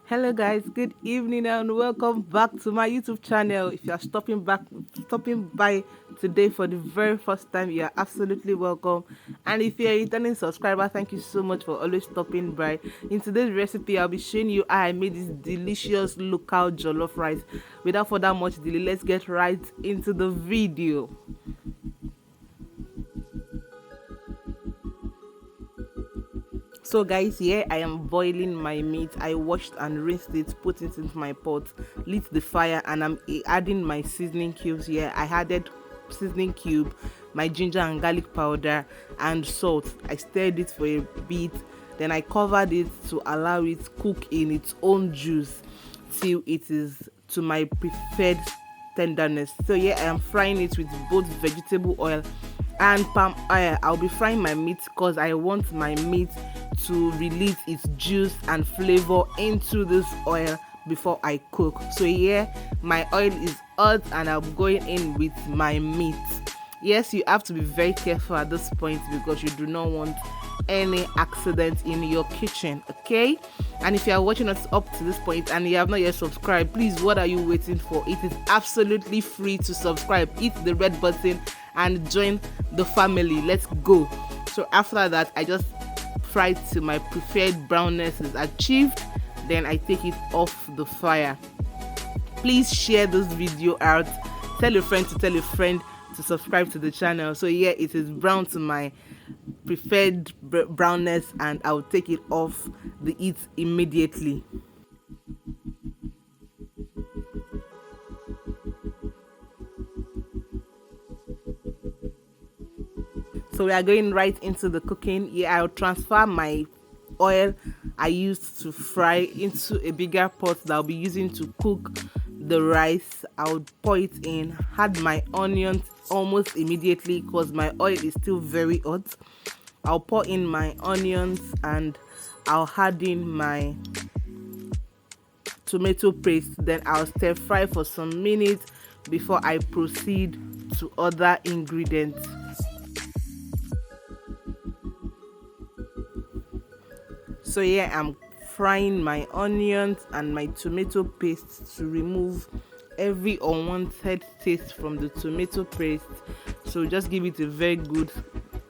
Hello guys, good evening and welcome back to my YouTube channel. If you are stopping by today for the very first time, you are absolutely welcome. And if you are a returning subscriber, thank you so much for always stopping by. In today's recipe, I'll be showing you how I made this delicious local jollof rice. Without further much delay, let's get right into the video. So guys, here I am boiling my meat. I washed and rinsed it, put it into my pot, lit the fire, and I'm adding my seasoning cubes here. I added seasoning cube, my ginger and garlic powder, and salt. I stirred it for a bit, then I covered it to allow it cook in its own juice till it is to my preferred tenderness. So here I am frying it with both vegetable oil and palm oil. I'll be frying my meat because I want my meat to release its juice and flavor into this oil before I cook. So here my oil is hot and I'm going in with my meat. Yes, you have to be very careful at this point because you do not want any accident in your kitchen, okay? And if you are watching us up to this point and you have not yet subscribed, please, what are you waiting for? It is absolutely free to subscribe. Hit the red button and join the family. Let's go. So after that, I just fry till my preferred brownness is achieved, then I take it off the fire. Please share this video out, tell a friend to tell a friend to subscribe to the channel. So here it is brown to my preferred brownness, and I'll take it off the heat immediately. So we are going right into the cooking. Here I'll transfer my oil I used to fry into a bigger pot that I'll be using to cook the rice. I'll pour it in, add my onions almost immediately because my oil is still very hot. I'll pour in my onions and I'll add in my tomato paste. Then I'll stir fry for some minutes before I proceed to other ingredients. So here I'm frying my onions and my tomato paste to remove every unwanted taste from the tomato paste. So just give it a very good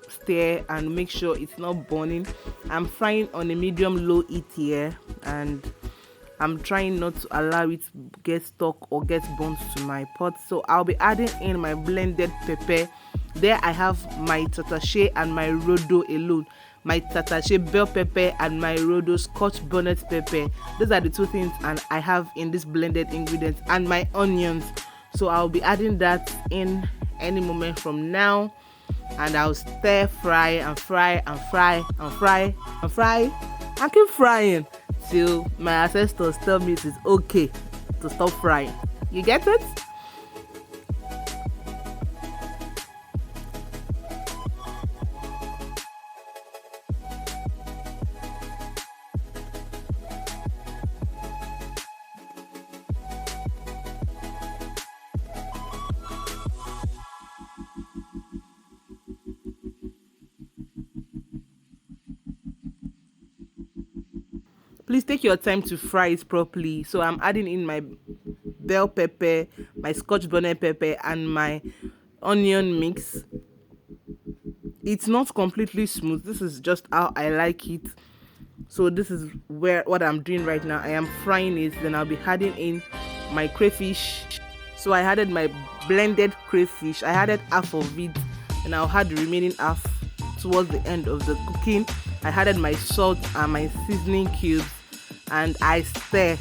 stir and make sure it's not burning. I'm frying on a medium-low heat here, and I'm trying not to allow it to get stuck or get burnt to my pot. So I'll be adding in my blended pepper. There I have my tatache and my rodo alone. My tatache bell pepper and my rodo scotch bonnet pepper. Those are the two things and I have in this blended ingredients, and my onions. So I'll be adding that in any moment from now, and I'll stir fry and fry and fry and fry and fry and keep frying till my ancestors tell me it is okay to stop frying. You get it? Please take your time to fry it properly. So I'm adding in my bell pepper, my scotch bonnet pepper, and my onion mix. It's not completely smooth. This is just how I like it. So this is what I'm doing right now. I am frying it, then I'll be adding in my crayfish. So I added my blended crayfish. I added half of it, and I'll add the remaining half towards the end of the cooking. I added my salt and my seasoning cubes, and I stir.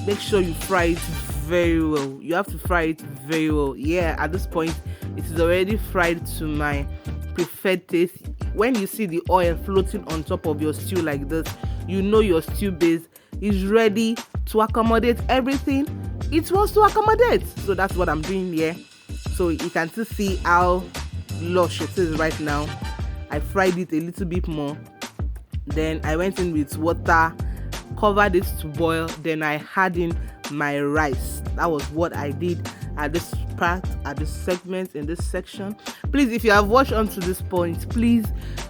Make sure you fry it very well. You have to fry it very well. Yeah, at this point it is already fried to my preferred taste. When you see the oil floating on top of your stew like this, you know your stew base is ready to accommodate everything it wants to accommodate. So that's what I'm doing here. So you can still see how lush it is right now. I fried it a little bit more, then I went in with water, covered it to boil, then I had in my rice. That was what I did at this part, at this segment, in this section. Please, if you have watched on to this point, please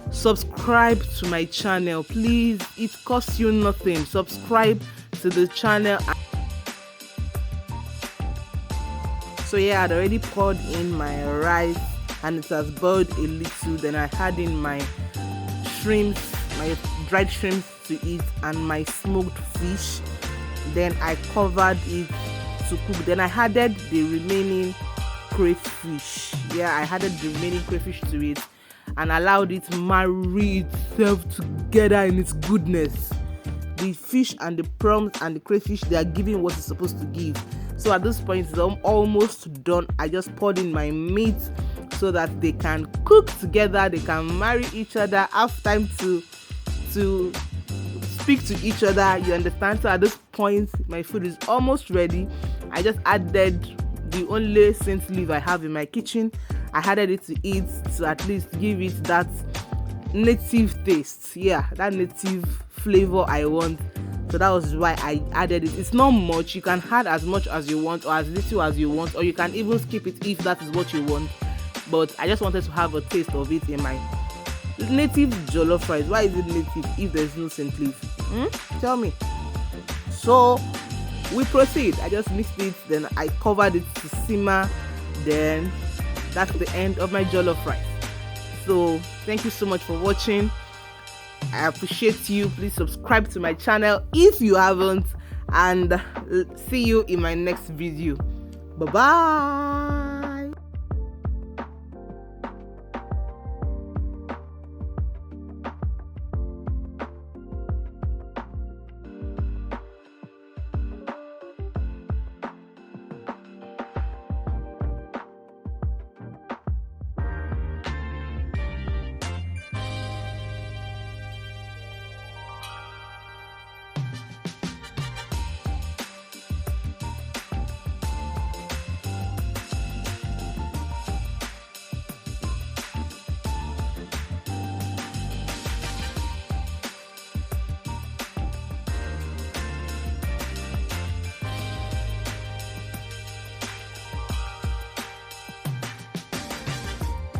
subscribe to my channel, please. It costs you nothing. Subscribe to the channel. So yeah, I'd already poured in my rice and it has boiled a little. Then I had in my shrimps, my dried shrimps to eat, and my smoked fish. Then I covered it to cook. Then I added the remaining crayfish. Yeah, I added the remaining crayfish to it and allowed it to marry itself together in its goodness. The fish and the prawns and the crayfish, they are giving what it's supposed to give. So at this point, it's almost done. I just poured in my meat so that they can cook together, they can marry each other, have time to speak to each other, you understand? So at this point, my food is almost ready. I just added the only scent leaf I have in my kitchen. I added it to it to at least give it that native taste. Yeah, that native flavor I want. So that was why I added it. It's not much. You can add as much as you want or as little as you want, or you can even skip it if that is what you want. But I just wanted to have a taste of it in my native jollof rice. Why is it native if there's no scent leaf? Tell me. So we proceed. I just mixed it, then I covered it to simmer. Then that's the end of my jollof rice. So thank you so much for watching. I appreciate you. Please subscribe to my channel if you haven't, and see you in my next video. Bye bye.